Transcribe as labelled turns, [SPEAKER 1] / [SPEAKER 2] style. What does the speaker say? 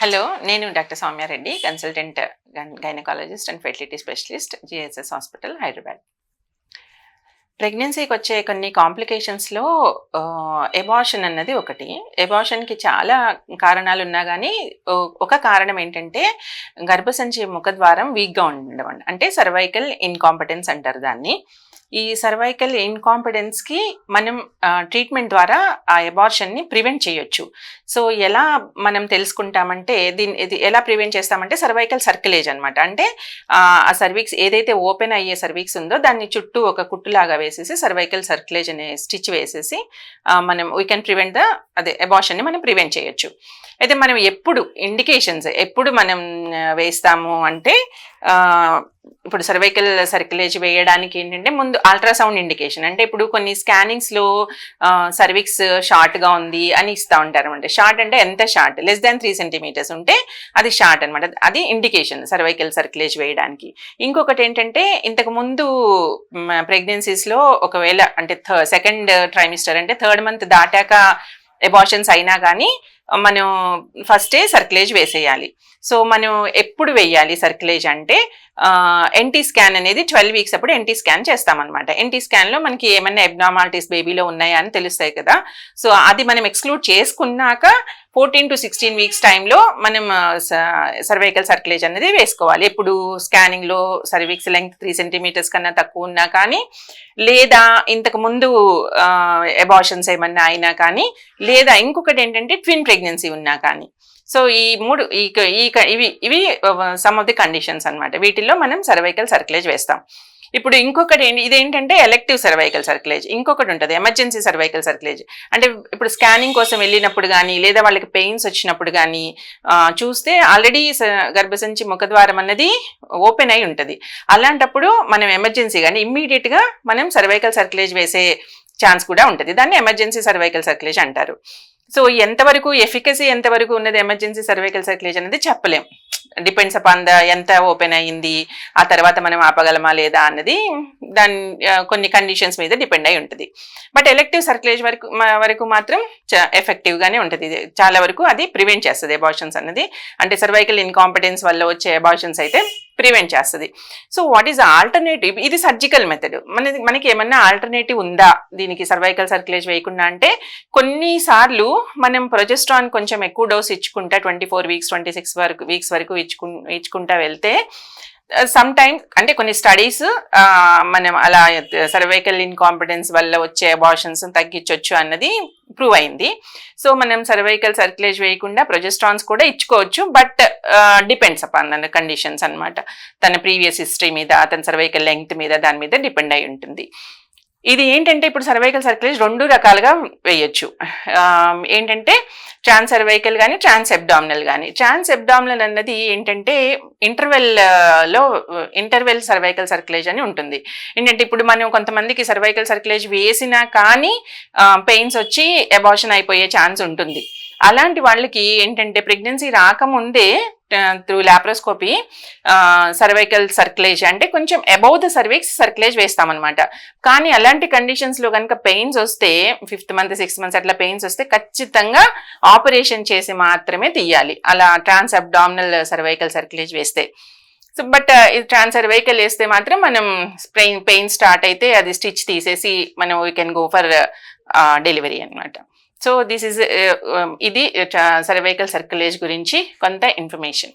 [SPEAKER 1] Hello. నేను doctor Soumya Reddy, consultant gynaecologist and fertility specialist, GSS hospital, Hyderabad. ప్రెగ్నెన్సీకి వచ్చే కొన్ని కాంప్లికేషన్స్‌లో ఎబార్షన్ అన్నది ఒకటి. ఎబార్షన్‌కి చాలా కారణాలున్నా గానీ, ఒక కారణం ఏంటంటే, గర్భసంచి ముఖద్వారం వీక్‌గా ఉండడం. అంటే సర్వైకల్ ఇన్‌కాంపిటెన్స్ అంటారు దాన్ని. ఈ సర్వైకల్ ఇన్‌కాంపిటెన్స్‌కి మనం ట్రీట్మెంట్ ద్వారా ఆ ఎబార్షన్‌ని ప్రివెంట్ చేయొచ్చు. సో, ఎలా మనం తెలుసుకుంటామంటే, ఇది ఎలా ప్రివెంట్ చేస్తామంటే సర్వైకల్ సర్కిలేజ్ అనమాట. అంటే ఆ సర్వీక్స్ ఏదైతే ఓపెన్ అయ్యే సర్వీక్స్ ఉందో దాన్ని చుట్టూ ఒక కుట్టులాగా వేసేసి సర్వైకల్ సర్కిలేజ్ అనే స్టిచ్ వేసేసి మనం వీ కెన్ ప్రివెంట్ ఎబార్షన్ని మనం ప్రివెంట్ చేయొచ్చు. అయితే మనం ఎప్పుడు మనం వేస్తాము అంటే ఇప్పుడు సర్వైకల్ సర్కిలేజ్ వేయడానికి ఏంటంటే ముందు అల్ట్రాసౌండ్ ఇండికేషన్. అంటే ఇప్పుడు కొన్ని స్కానింగ్స్లో సర్విక్స్ షార్ట్గా ఉంది అని ఇస్తూ ఉంటారు అనమాట. షార్ట్ అంటే ఎంత షార్ట్? లెస్ దాన్ 3 సెంటీమీటర్స్ ఉంటే అది షార్ట్ అనమాట. అది ఇండికేషన్ సర్వైకల్ సర్కిలేజ్ వేయడానికి. ఇంకొకటి ఏంటంటే ఇంతకుముందు ప్రెగ్నెన్సీస్లో ఒకవేళ అంటే సెకండ్ ట్రైమిస్టర్ అంటే 3rd మంత్ దాటాక ఎబార్షన్స్ అయినా కానీ మనం ఫస్టే సర్కిలేజ్ వేసేయాలి. సో మనం ఎప్పుడు వేయాలి సర్కిలేజ్ అంటే ఎన్టీ స్కాన్ అనేది 12 వీక్స్ అప్పుడు ఎన్టీ స్కాన్ చేస్తామన్నమాట. ఎన్టీ స్కాన్లో మనకి ఏమైనా అబ్నార్మాలిటీస్ బేబీలో ఉన్నాయా అని తెలుస్తాయి కదా. సో అది మనం ఎక్స్క్లూడ్ చేసుకున్నాక 14 to 16 వీక్స్ టైంలో మనం సర్వైకల్ సర్కిలేజ్ అనేది వేసుకోవాలి. ఎప్పుడు స్కానింగ్లో సర్వీక్స్ లెంగ్త్ 3 సెంటీమీటర్స్ కన్నా తక్కువ ఉన్నా కానీ, లేదా ఇంతకు ముందు ఎబార్షన్స్ ఏమన్నా అయినా కానీ, లేదా ఇంకొకటి ఏంటంటే ట్విన్ ప్రెగ్నెన్సీ ఉన్నా కానీ. సో ఈ మూడు ఇవి సమ్ ఆఫ్ ది కండిషన్స్ అనమాట. వీటిల్లో మనం సర్వైకల్ సర్కిలేజ్ వేస్తాం. ఇప్పుడు ఇంకొకటి ఇదేంటంటే ఎలెక్టివ్ సర్వైకల్ సర్కిలేజ్. ఇంకొకటి ఉంటుంది ఎమర్జెన్సీ సర్వైకల్ సర్కిలేజ్. అంటే ఇప్పుడు స్కానింగ్ కోసం వెళ్ళినప్పుడు కానీ, లేదా వాళ్ళకి పెయిన్స్ వచ్చినప్పుడు కానీ చూస్తే ఆల్రెడీ గర్భసంచి ముఖద్వారం అన్నది ఓపెన్ అయి ఉంటుంది. అలాంటప్పుడు మనం ఎమర్జెన్సీ కానీ ఇమ్మీడియట్గా మనం సర్వైకల్ సర్కిలేజ్ వేసే ఛాన్స్ కూడా ఉంటుంది. దాన్ని ఎమర్జెన్సీ సర్వైకల్ సర్కిలేజ్ అంటారు. సో ఎంతవరకు ఎఫికసీ ఎంతవరకు ఉన్నది ఎమర్జెన్సీ సర్వైకల్ సర్కిలేజ్ అనేది చెప్పలేం. డిపెండ్స్ అపాన్ ఎంత ఓపెన్ అయ్యింది, ఆ తర్వాత మనం ఆపగలమా లేదా అన్నది దాని కొన్ని కండిషన్స్ మీద డిపెండ్ అయి ఉంటుంది. బట్ ఎలెక్టివ్ సర్కిలేజ్ వరకు మాత్రం ఎఫెక్టివ్గానే ఉంటుంది. చాలా వరకు అది ప్రివెంట్ చేస్తుంది ఎబార్షన్స్ అన్నది. అంటే సర్వైకల్ ఇన్కాంపిటెన్స్ వల్ల వచ్చే ఎబార్షన్స్ అయితే ప్రివెంట్ చేస్తుంది. So what is alternative? ఇది సర్జికల్ మెథడ్. మనకి ఏమన్నా ఆల్టర్నేటివ్ ఉందా దీనికి సర్వైకల్ సర్కిలేజ్ వేయకుండా అంటే, కొన్నిసార్లు మనం ప్రొజెస్ట్రాన్ కొంచెం ఎక్కువ డోస్ ఇచ్చుకుంటా 24 వీక్స్ 26 వీక్స్ వరకు ఇచ్చుకుంటా వెళ్తే సమ్ టైమ్ అంటే కొన్ని స్టడీస్ మనం అలా సర్వైకల్ ఇన్కాంపిటెన్స్ వల్ల వచ్చే అబార్షన్స్ తగ్గించవచ్చు అన్నది ప్రూవ్ అయింది. సో మనం సర్వైకల్ సర్కిలేజ్ వేయకుండా ప్రొజెస్ట్రాన్స్ కూడా ఇచ్చుకోవచ్చు. బట్ డిపెండ్స్ అపాన్ తన కండిషన్స్ అనమాట. తన ప్రీవియస్ హిస్టరీ మీద, తన సర్వైకల్ లెంగ్త్ మీద, దాని మీద డిపెండ్ అయి ఉంటుంది. ఇది ఏంటంటే ఇప్పుడు సర్వైకల్ సర్కిలేజ్ 2 రకాలుగా వేయొచ్చు. ఏంటంటే ట్రాన్స్ సర్వైకల్ కానీ, ట్రాన్స్ అబ్డామినల్ కానీ. ట్రాన్స్ అబ్డామినల్ అన్నది ఏంటంటే ఇంటర్వెల్ సర్వైకల్ సర్కిలేజ్ అని ఉంటుంది. ఏంటంటే ఇప్పుడు మనం కొంతమందికి సర్వైకల్ సర్కిలేజ్ వేసినా కానీ పెయిన్స్ వచ్చి అబార్షన్ అయిపోయే ఛాన్స్ ఉంటుంది. అలాంటి వాళ్ళకి ఏంటంటే ప్రెగ్నెన్సీ రాకముందే త్రూ లాప్రోస్కోపీ సర్వైకల్ సర్కిలేజ్ అంటే కొంచెం అబౌవ్ ద సర్వీక్స్ సర్కిలేజ్ వేస్తామన్నమాట. కానీ అలాంటి కండిషన్స్లో కనుక పెయిన్స్ వస్తే 5th మంత్ 6th మంత్స్ అట్లా పెయిన్స్ వస్తే ఖచ్చితంగా ఆపరేషన్ చేసి మాత్రమే తీయాలి, అలా ట్రాన్స్ అబ్డామినల్ సర్వైకల్ సర్కిలేజ్ వేస్తే. సో బట్ ఇది ట్రాన్స్ సర్వైకల్ వేస్తే మాత్రం మనం పెయిన్ స్టార్ట్ అయితే అది స్టిచ్ తీసేసి మనం we can go for delivery అనమాట. సో ఇది సర్వైకల్ సర్కిలేజ్ గురించి కొంత ఇన్ఫర్మేషన్.